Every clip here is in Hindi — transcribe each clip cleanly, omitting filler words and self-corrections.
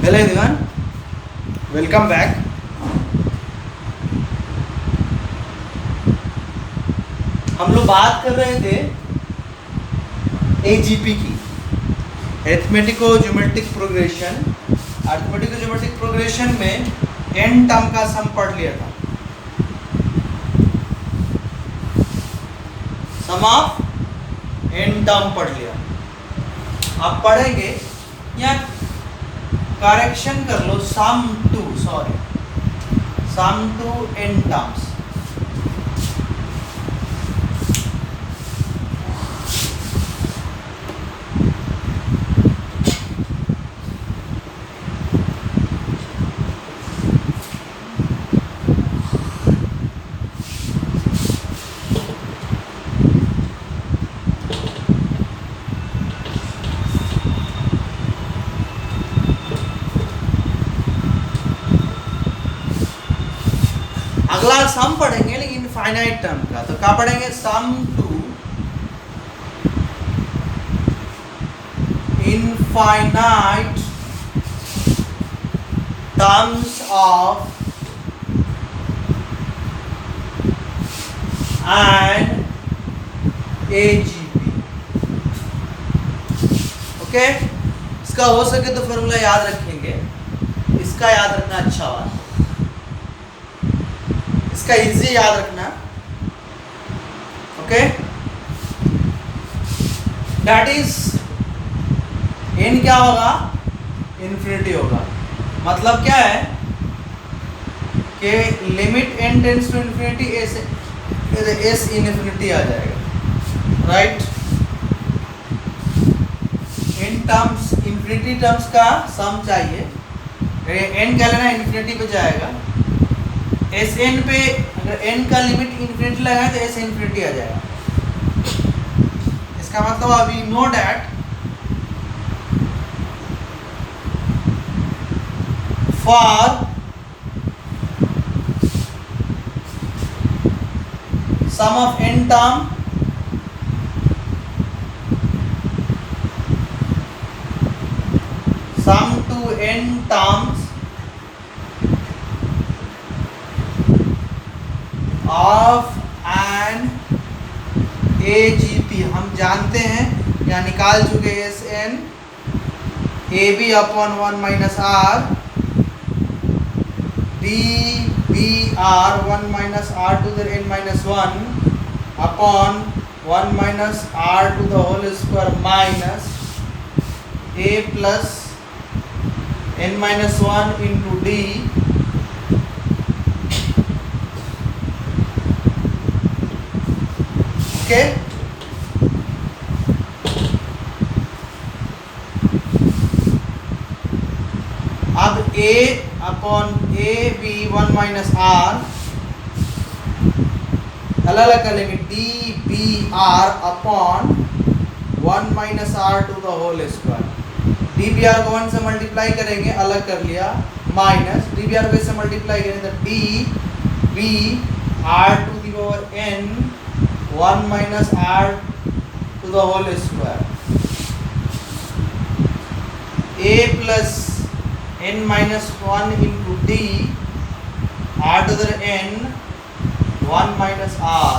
Hello everyone, welcome back. हम लोग बात कर रहे थे एजीपी की, अरिथमेटिको ज्योमेट्रिक प्रोग्रेशन। अरिथमेटिको ज्योमेट्रिक प्रोग्रेशन में एन टर्म का सम पढ़ लिया था, सम ऑफ एन टर्म पढ़ लिया। अब पढ़ेंगे या करेक्शन कर लो, सम टू एन टर्म्स। अगला सम पढ़ेंगे लेकिन फाइनाइट टर्म का, तो क्या पढ़ेंगे? Sum to infinite terms of an AGP. Okay, इसका हो सके तो फॉर्मूला याद रखेंगे, इसका याद रखना अच्छा हुआ, इसका इजी याद रखना। ओके, दैट इज एन क्या होगा? इन्फिनिटी होगा। मतलब क्या है कि limit n tends to infinity, s infinity आ जाएगा, right? N terms, infinity terms का सम चाहिए, एन क्या लेना? इन्फिनिटी पे जाएगा। एस एन पे अगर एन का लिमिट इन्फिनिटी लगाए तो एस इन्फिनिटी आ जाएगा। इसका मतलब we know that for sum of n term sum to n terms of an AGP, हम जानते हैं या निकाल चुके s n a b upon 1 minus r d b r 1 minus r to the n minus 1 upon 1 minus r to the whole square minus a plus n minus 1 into d के। अब a upon a b 1 minus r, अलग अलग कर लेंगे, d b r upon 1 minus r to the whole square. D b r को 1 से मल्टीप्लाई करेंगे, अलग कर लिया, माइनस डी बी आर को इससे मल्टीप्लाई करेंगे तो d b r to the power n 1 minus r to the whole square, a plus n minus 1 into d r to the n 1 minus r,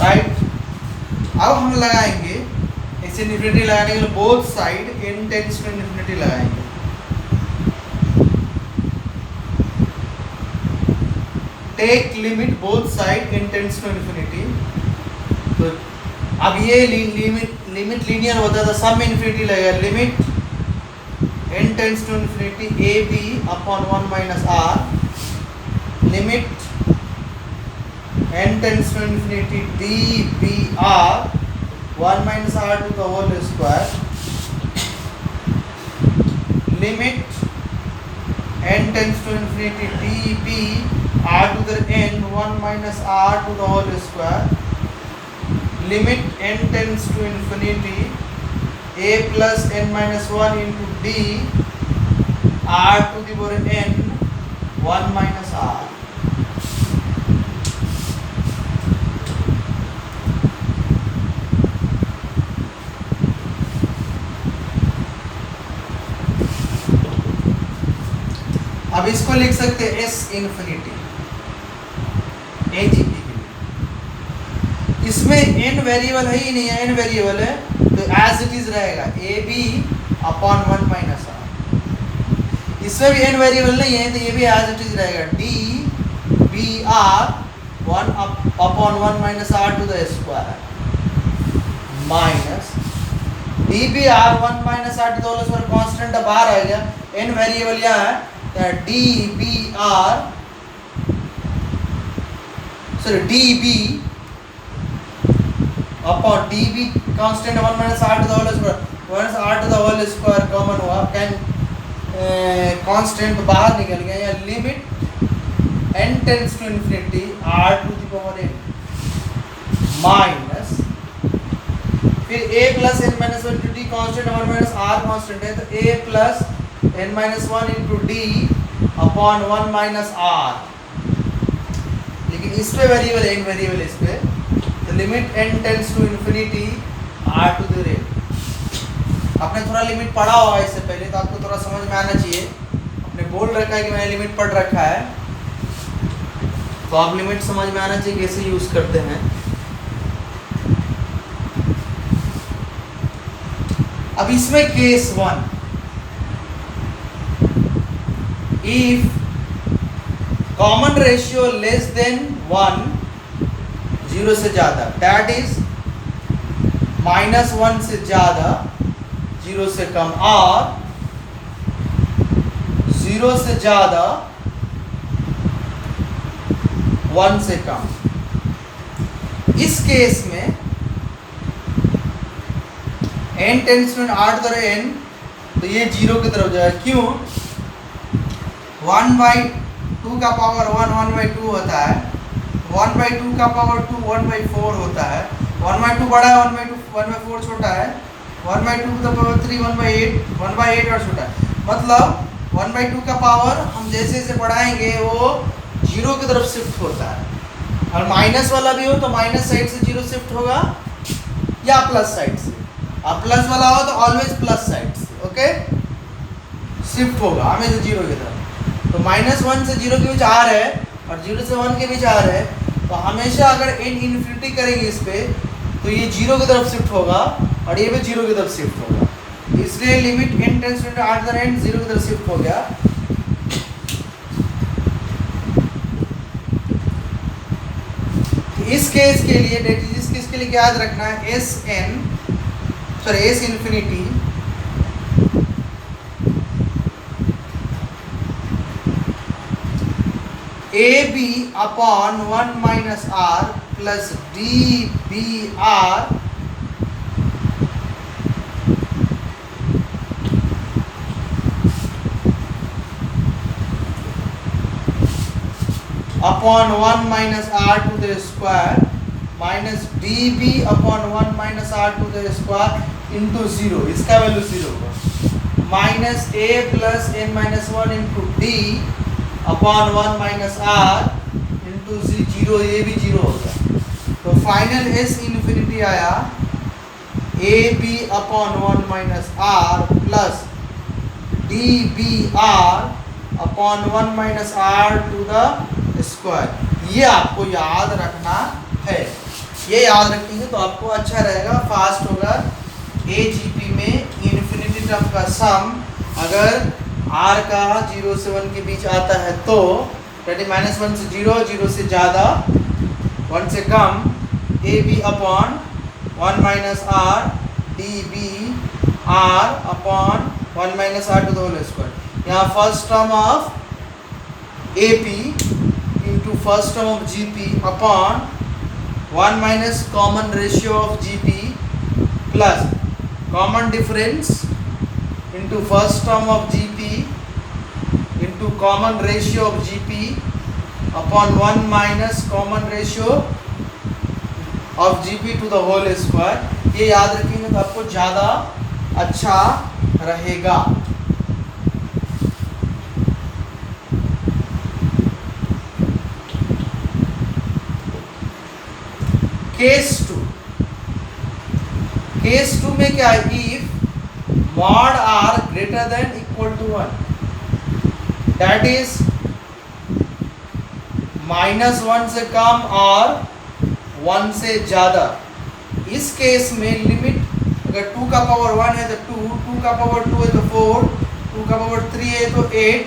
right? अब हम लगाएंगे इसे इन्फिनिटी लगाने के लिए both side n tends to infinity लगाएंगे। Take limit both side n tends to infinity. तो अब ये लिमिट लीनियर होता था, सम इन्फिनिटी लगेगा, limit n tends to infinity a b upon 1 minus r, limit n tends to infinity d b r 1 minus r to the whole square, limit n tends to infinity d b r to the n 1 minus r to the whole square, limit n tends to infinity a plus n minus 1 into d r to the power n 1 minus r। अब इसको लिख सकते हैं एस इन्फिनिटी एजीपी के लिए। इसमें एन वेरिएबल है ही नहीं है, एन वेरिएबल है तो एज इट इज रहेगा a b upon 1 minus r. इसमें भी एन वेरिएबल नहीं है तो ये भी एज इट इज रहेगा d b r 1 upon 1 minus r to the square minus d b r 1 minus r to the whole square. Constant बाहर आ गया, एन वेरिएबल यहाँ है d b r sorry d b upon d b constant 1 minus r to the whole square, minus r to the whole square common हुआ, कैन कांस्टेंट बाहर निकल गया। या limit n tends to infinity r to the power n minus फिर a plus n minus 1 into d constant 1 minus r constant है तो a plus n minus 1 into d upon 1 minus r। लेकिन इस पे वेरिएबल n वेरिएबल इस पे तो limit n tends to infinity r to the rate. आपने थोड़ा लिमिट पढ़ा होगा इससे पहले तो आपको थोड़ा समझ में आना चाहिए। आपने बोल रखा है कि मैंने लिमिट पढ़ रखा है तो आप लिमिट समझ में आना चाहिए कैसे यूज करते हैं। अब इसमें case 1 if common ratio less than 1 0 से ज्यादा दैट इज -1 से ज्यादा 0 से कम और 0 से ज्यादा 1 से कम। इस केस में n tends to r to the n तो ये 0 की तरफ जाएगा। क्यों? 1/2 का पावर 1/2 होता है, 1/2 का पावर 2 1/4 होता है। 1/2 बड़ा है, 1/4 छोटा है। 1/2 to the power 3 1/8 और छोटा है। मतलब 1/2 का पावर हम जैसे जैसे बढ़ाएंगे वो 0 की तरफ शिफ्ट होता है। और माइनस वाला भी हो तो माइनस साइड से 0 शिफ्ट होगा या प्लस साइड से। अब प्लस वाला हो तो ऑलवेज प्लस साइड से ओके शिफ्ट होगा हमेशा 0 की तरफ। तो -1 से 0 के बीच आ रहा है और 0 से 1 के बीच आ रहा है तो हमेशा अगर n इन्फिनिटी करेंगे इस पे तो ये 0 की तरफ शिफ्ट होगा और ये भी 0 की तरफ शिफ्ट होगा। इसलिए limit n tends to r to the n 0 की तरफ शिफ्ट हो गया। इस केस के लिए इस केस के लिए क्या याद रखना है s infinity ab upon 1 minus r plus dbr upon 1 minus r to the square minus db upon 1 minus r to the square into 0। इसका वैल्यू 0 होगा minus a plus n minus 1 into d upon 1 minus r into 0, ये भी 0 होगा। तो फाइनल s इन्फिनिटी आया ab upon 1 minus r plus dbr upon 1 minus r to the square. ये आपको याद रखना है। ये याद रखेंगे तो आपको अच्छा रहेगा, फास्ट होगा। एजीपी में इन्फिनिटी टर्म का सम अगर r का 0 से 1 के बीच आता है तो -1 से 0, 0 से ज़्यादा 1 से कम ab upon 1 minus r dbr upon 1 minus r to the whole square. यहाँ first term of ap into first term of GP upon 1 minus common ratio of GP plus common difference into first term of GP into common ratio of GP upon 1 minus common ratio of GP to the whole square। ये याद रखेंगे तो आपको ज़्यादा अच्छा रहेगा। केस 2 में क्या है? If mod r greater than equal to 1 that is -1 से कम और 1 से ज़्यादा। इस केस में लिमिट अगर 2 का पावर 1 है तो 2, 2 का पावर 2 है तो 4, 2 का पावर 3 है तो 8।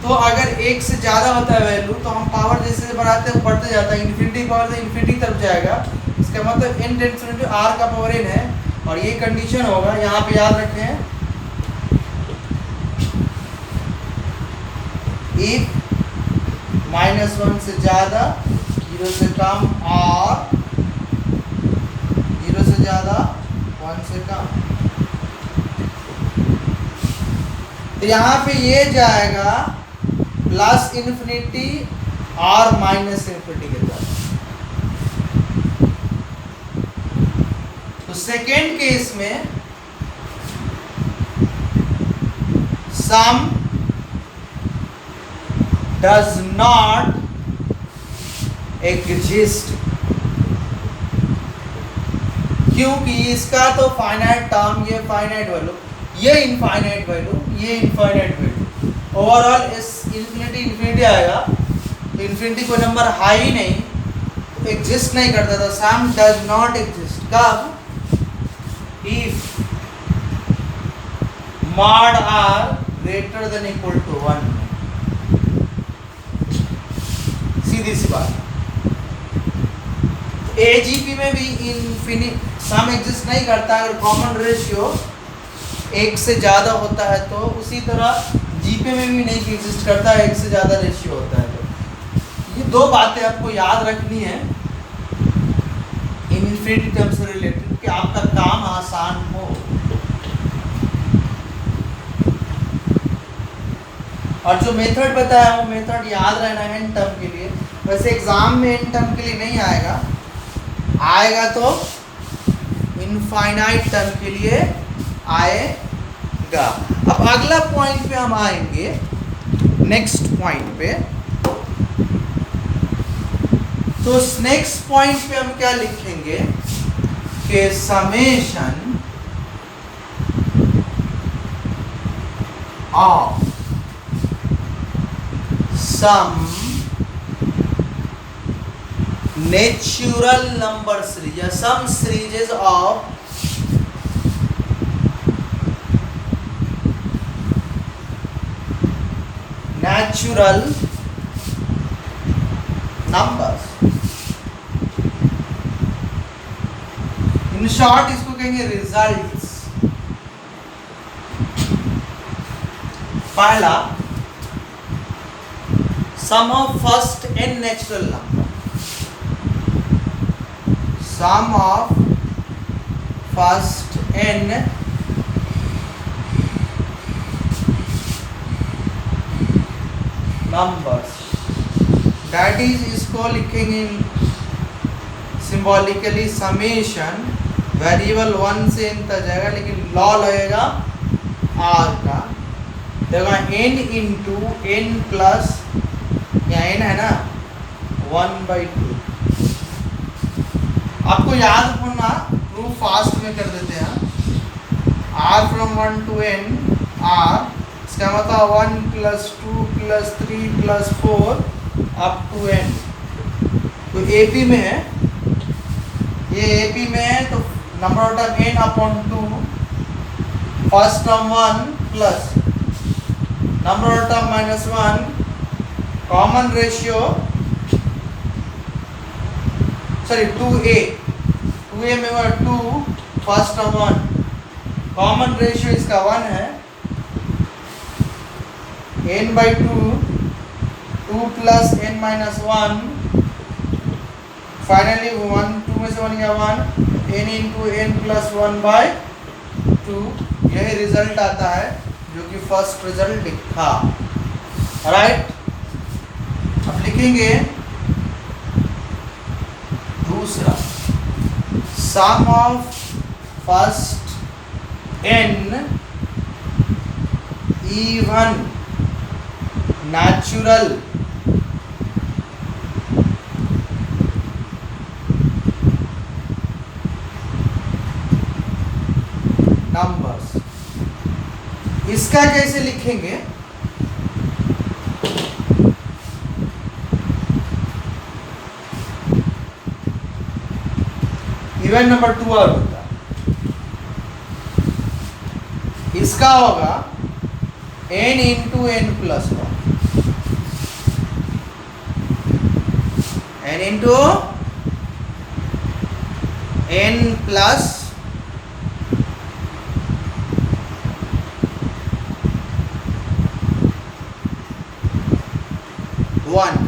तो अगर 1 से ज़्यादा होता है वैल्यू तो हम पावर जैसे बढ़ाते हैं बढ़ते जाता है, इन्फिनिटी पावर से इन्फिनिटी तरफ जाएगा। इसका मतलब n टेंड्स टू r का पावर n है और ये कंडीशन होगा, यहाँ पे याद रखें, इफ -1 से ज़्यादा, 0 से कम और 0 से ज़्यादा 1 से कम। तो यहाँ पे ये जाएगा प्लस इन्फिनिटी और माइनस इन्फिनिटी के तरफ। तो सेकेंड केस में सम डज नॉट एग्जिस्ट, क्योंकि इसका तो फाइनाइट टर्म, ये फाइनाइट वैल्यू, ये इनफाइनाइट वैल्यू, ये इनफाइनाइट वैल्यू, ओवरऑल इस इन्फिनिटी इन्फिनिटी आएगा तो इन्फिनिटी कोई नंबर हाई ही नहीं तो एग्जिस्ट नहीं करता था। सम डज नॉट एग्जिस्ट कब? If mod r greater than equal to 1। सीधी सी बात। एजीपी में भी इन्फिनिट सम एग्जिस्ट नहीं करता अगर कॉमन रेशियो 1 से ज़्यादा होता है, तो उसी तरह जीपे में भी नहीं एग्जिस्ट करता है 1 से ज़्यादा रेशियो होता है। तो ये दो बातें आपको याद रखनी है इन्फिनिटी टर्म से रिलेटेड कि आपका काम आसान हो। और जो मेथड बताया वो मेथड याद रहना है एन टर्म के लिए। वैसे एग्जाम में एन टर्म के लिए नहीं आएगा, आएगा तो इनफाइनाइट टर्म के लिए आएगा। अब अगला पॉइंट पे हम आएंगे, नेक्स्ट पॉइंट पे। तो नेक्स्ट पॉइंट पे हम क्या लिखेंगे कि summation of sum natural number series या sum series of natural numbers। In short इसको कहेंगे रिजल्ट्स। पहला sum of first n natural number, sum of first n numbers, that is इसको लिखेंगे सिंबॉलिकली समेशन, वेरिएबल 1 से n तक जाएगा लेकिन लॉ लगेगा r का, देखो n इंटू n प्लस, यहाँ n है ना 1/2। आपको याद होना, प्रूफ फास्ट में कर देते हैं। r from 1 to n r, इसका मतलब 1 + 2 + 3 + 4 अप टू n। तो AP में है, ये AP में है तो number of term n upon 2, first term 1 plus number of term -1, common ratio sorry 2a में 2, फर्स्ट टर्म 1, कॉमन रेशियो इसका 1 है, n/2, 2 + n-1, फाइनली 1, 2 में से 1 गया 1, n × n + 1/2, यही रिजल्ट आता है जो कि फर्स्ट रिजल्ट लिखा। राइट, अब लिखेंगे दूसरा, sum of first n even natural numbers. इसका कैसे लिखेंगे इवन नंबर 2 आर होता है, इसका होगा n into n plus 1, n into n plus 1.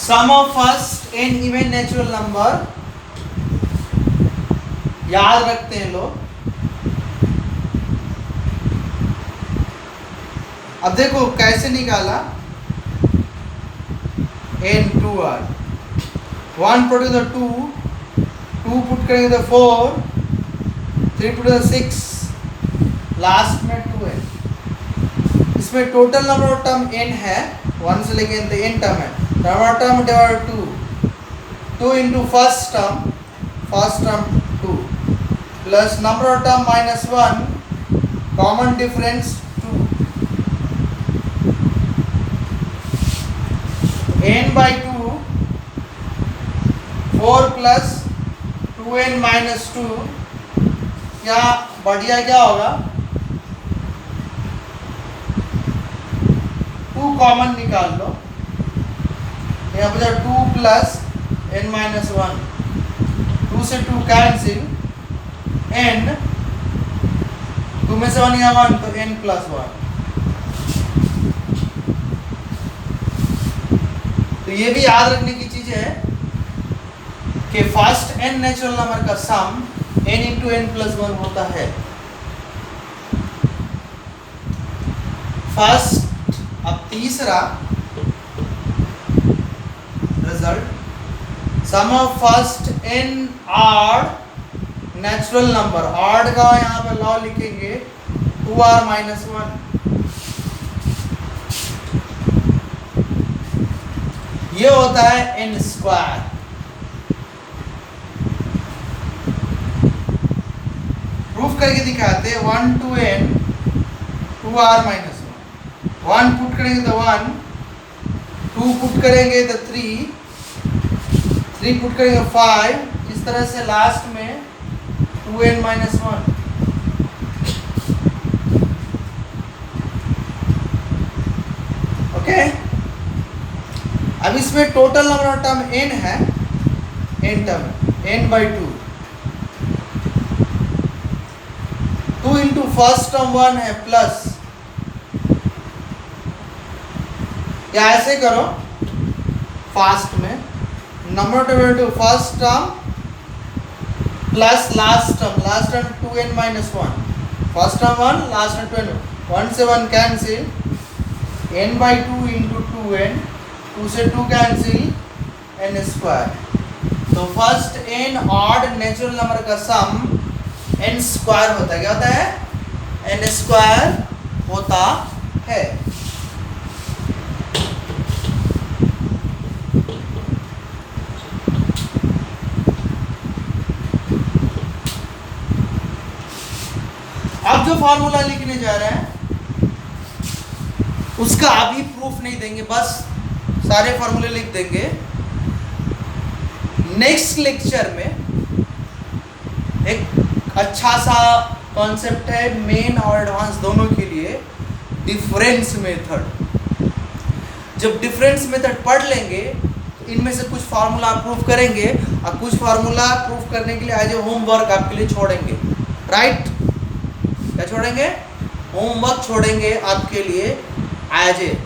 Sum of first n even natural number याद रखते हैं लोग। अब देखो कैसे निकाला, n 2r, 1 put to the 2, 2 put करेंगे तो 4, 3 पुट टू द 6, लास्ट में 2n। इसमें total number of term n है, 1 से लेके n टर्म है, number of term divide 2 into first term 2 plus number of term minus 1, common difference 2, n by 2, 4 plus 2n minus 2, क्या बढ़िया क्या होगा, 2 कॉमन निकाल लो, यहाँ पर 2 प्लस n माइनस 1, 2 से 2 कैंसिल, n 2 में से 1 यहाँ 1 तो n प्लस 1। तो ये भी याद रखने की चीज है कि फर्स्ट n नेचुरल नंबर का sum n into n plus 1 होता है। फर्स्ट, अब तीसरा result, sum of first n odd natural number, odd का यहाँ पे लॉ लिखेंगे 2r माइनस 1, ये होता है n स्क्वायर। प्रूफ करके दिखाते हैं, 1 to n 2r minus 1, 1 put करेंगे तो 1, 2 पुट करेंगे तो 3, 3 पुट करेंगे 5, इस तरह से लास्ट में 2n माइनस 1। ओके, अब इसमें total number of term n है, n term n by 2, 2 into first term 1 है प्लस, या ऐसे करो फास्ट में, number divide two first term plus last term 2n minus 1, first term 1, last term 2n, 1 से 1 cancel, n by 2 into 2n, 2 से 2 कैंसिल, n स्क्वायर। तो first n odd natural number का सम n स्क्वायर होता है, क्या होता है, n स्क्वायर होता है। अब जो फॉर्मूला लिखने जा रहे हैं उसका अभी प्रूफ नहीं देंगे, बस सारे फॉर्मूले लिख देंगे। नेक्स्ट लेक्चर में एक अच्छा सा कॉन्सेप्ट है मेन और एडवांस दोनों के लिए, डिफरेंस मेथड। जब डिफरेंस मेथड पढ़ लेंगे तो इनमें से कुछ फार्मूला प्रूफ करेंगे और कुछ फार्मूला प्रूफ करने के लिए एज ए होमवर्क आपके लिए छोड़ेंगे, राइट? क्या छोड़ेंगे? होमवर्क छोड़ेंगे आपके लिए एज ए।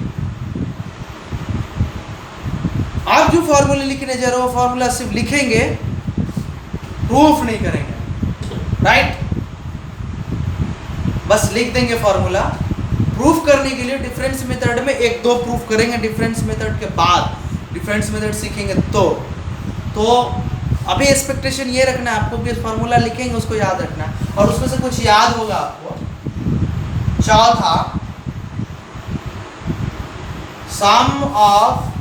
आप जो फॉर्मूले लिखने जा रहे हो फॉर्मूला सिर्फ लिखेंगे, प्रूफ नहीं करेंगे, राइट? बस लिख देंगे फॉर्मूला। प्रूफ करने के लिए डिफरेंस मेथड में एक दो प्रूफ करेंगे, डिफरेंस मेथड के बाद डिफरेंस मेथड सीखेंगे तो अभी एक्सपेक्टेशन ये रखना है आपको कि फॉर्मूला लिखेंगे उसको याद रखना है, और उसमें से कुछ याद होगा आपको। चौथा, sum of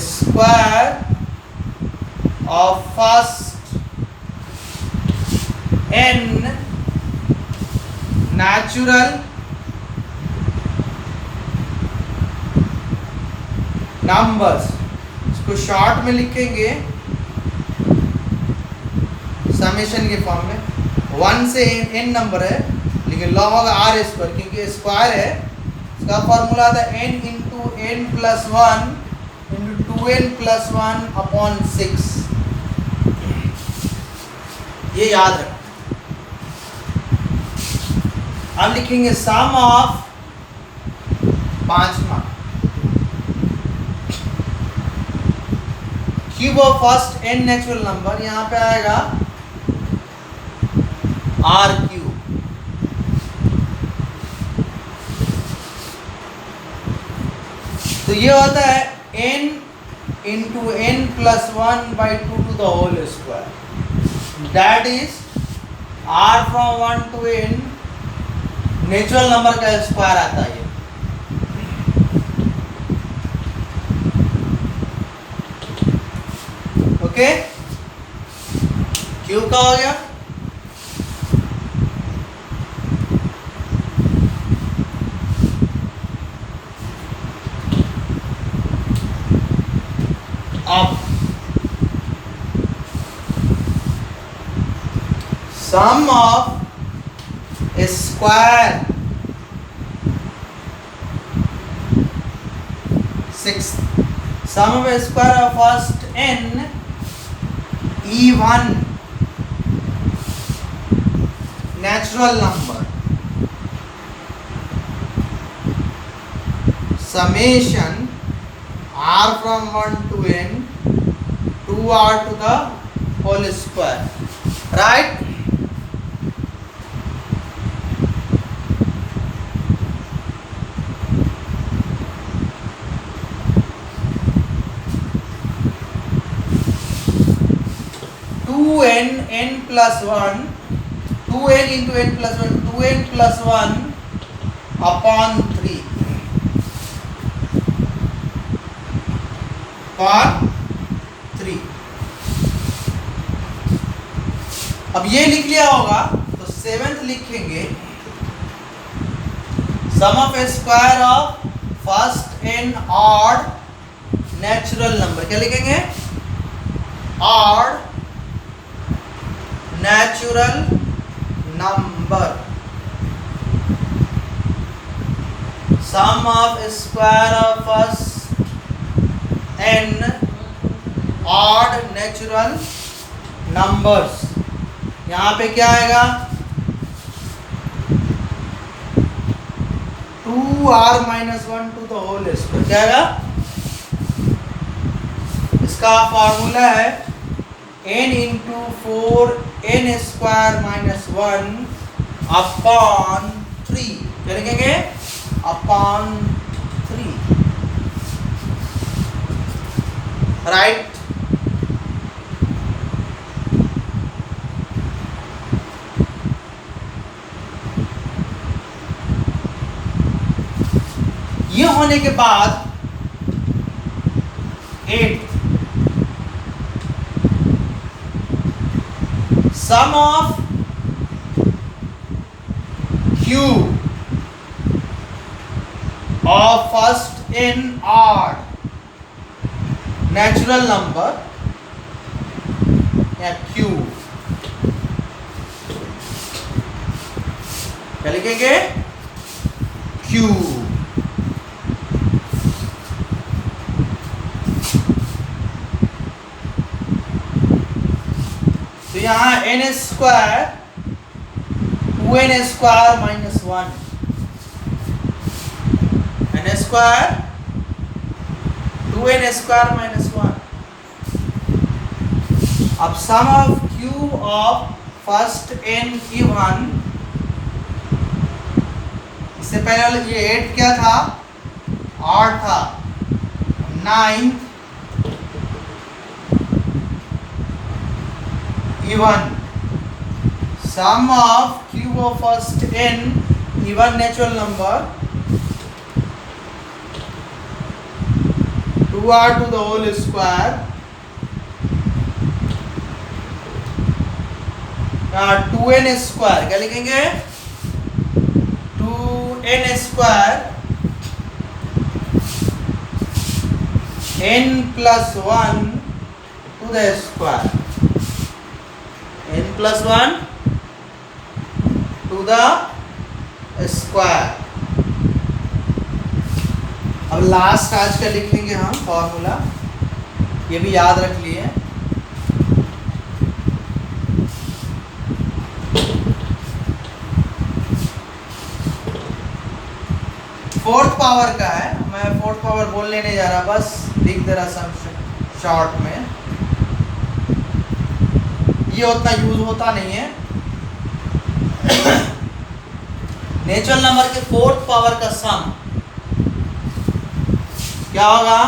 square of first n natural numbers, इसको शॉर्ट में लिखेंगे समेशन के फॉर्म में। 1 से n नंबर है, लेकिन लॉग होगा आर स्क्वायर, क्योंकि स्क्वायर है। इसका फॉर्मूला था n into n plus 1 into 2n plus 1 upon 6। ये याद रखना। अब लिखेंगे सम ऑफ 5वां cube of first n natural number, यहां पे आएगा आर क्यूब। तो ये होता है n into n plus 1 by 2 to the whole square, that is r from 1 to n natural number का स्क्वायर आता है। ओके, क्यूब का हो गया। अब sum of square 6, sum of square of first n even natural number summation r from 1 to n 2r to the whole square, right? n plus 1, 2n into n plus 1, 2n plus 1 upon 3 upon 3। अब ये लिख लिया होगा तो 7th लिखेंगे sum of square of first n odd natural number. क्या लिखेंगे? Odd natural number, sum of square of first n odd natural numbers. यहां पे क्या आएगा? 2r minus 1 to the whole square. क्या आएगा? इसका फॉर्मूला है n into 4n square minus 1 upon 3। क्या लिखेंगे? Upon 3, right. ये होने के बाद 8 sum of cube of first n odd natural number या क्यूब। क्या लिखेंगे? क्यूब। तो यहां n square 2n square minus 1, n square 2n square minus 1। अब sum of cube of first n even, इससे पहले ये 8 क्या था? 8 था। 9 even, sum of cube of first n even natural number 2r to the whole square, 2n square. क्या लिखेंगे? 2n square n plus 1 to the square, n plus 1 to the square। अब लास्ट आज का लिखेंगे हम फॉर्मूला, ये भी याद रख लिए। फोर्थ पावर का है, मैं फोर्थ पावर बोलने नहीं जा रहा, बस लिख दे रहा सब शॉर्ट में, ये उतना यूज होता नहीं है। नेचुरल नंबर के फोर्थ पावर का सम क्या होगा?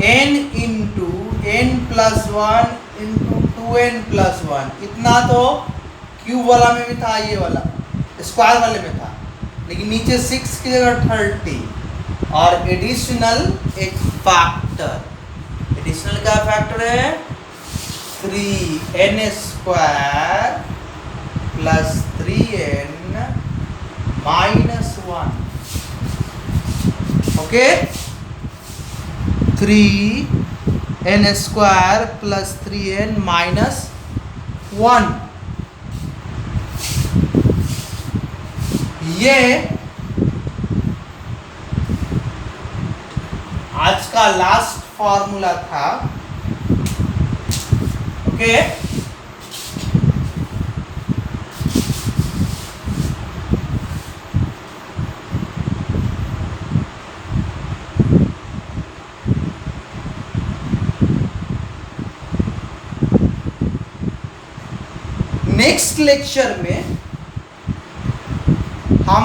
n into n plus 1 into 2n plus 1। इतना तो क्यूब वाला में भी था, ये वाला स्क्वायर वाले में था, लेकिन नीचे 6 की जगह 30 और एडिशनल एक फैक्टर, एडिशनल का फैक्टर है 3n square plus 3n minus 1। Okay, 3n square plus 3n minus 1। ये आज का लास्ट फॉर्मूला था। ओके, नेक्स्ट लेक्चर में हम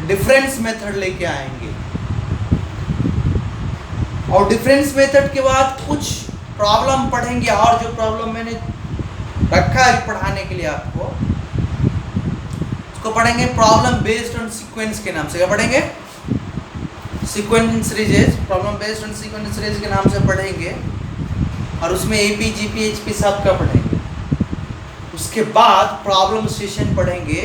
डिफरेंस मेथड लेके आएंगे, और डिफरेंस मेथड के बाद कुछ प्रॉब्लम पढ़ेंगे, और जो प्रॉब्लम मैंने रखा है पढ़ाने के लिए आपको, उसको पढ़ेंगे प्रॉब्लम बेस्ड ऑन सीक्वेंस के नाम से। क्या पढ़ेंगे? Sequence series, problem based on sequence series के नाम से पढ़ेंगे, और उसमें एपी जीपी एचपी सब का पढ़ेंगे। उसके बाद प्रॉब्लम सेशन पढ़ेंगे,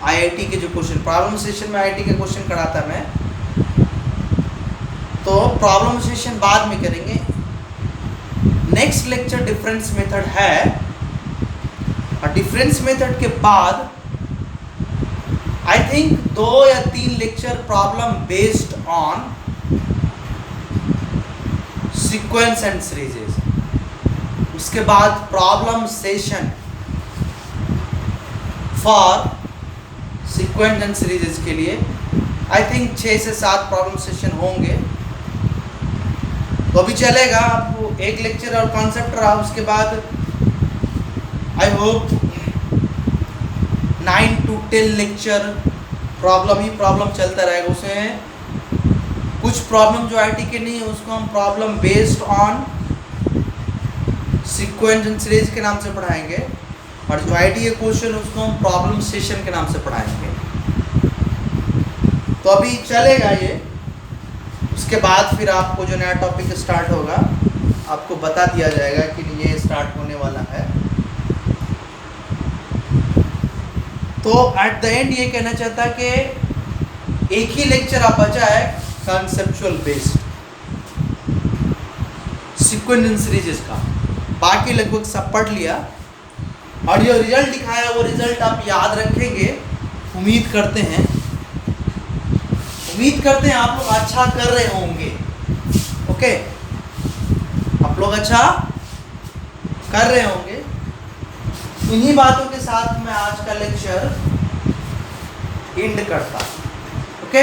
आईआईटी के जो क्वेश्चन, प्रॉब्लम सेशन में आईआईटी के क्वेश्चन कराता मैं, तो प्रॉब्लम सेशन बाद में करेंगे। नेक्स्ट लेक्चर डिफरेंस मेथड है, और डिफरेंस मेथड के बाद आई थिंक 2 या 3 lecture problem based on sequence and सीरीजेस। उसके बाद problem session for sequence and सीरीजेस के लिए आई थिंक 6 से 7 प्रॉब्लम सेशन होंगे, तो अभी चलेगा। आपको एक लेक्चर और कॉन्सेप्ट रहा, उसके बाद I hope 9 to 10 lecture problem he problem चलता रहेगा। उसमें कुछ प्रॉब्लम जो आईटी के नहीं है उसको हम problem based on sequence and series के नाम से पढ़ाएंगे, और जो आईटी के क्वेश्चन उसको हम प्रॉब्लम सेशन के नाम से पढ़ाएंगे। तो अभी चलेगा ये, उसके बाद फिर आपको जो नया टॉपिक स्टार्ट होगा आपको बता दिया जाएगा कि ये स्टार्ट होने वाला है। तो एट द एंड ये कहना चाहता कि एक ही लेक्चर आप बचा है conceptual based sequence and series का, बाकी लगभग सब पढ़ लिया, और जो रिजल्ट दिखाया वो रिजल्ट आप याद रखेंगे। उम्मीद करते हैं आप लोग अच्छा कर रहे होंगे। ओके, आप लोग अच्छा कर रहे होंगे। इन्हीं बातों के साथ मैं आज का लेक्चर एंड करता हूं। ओके।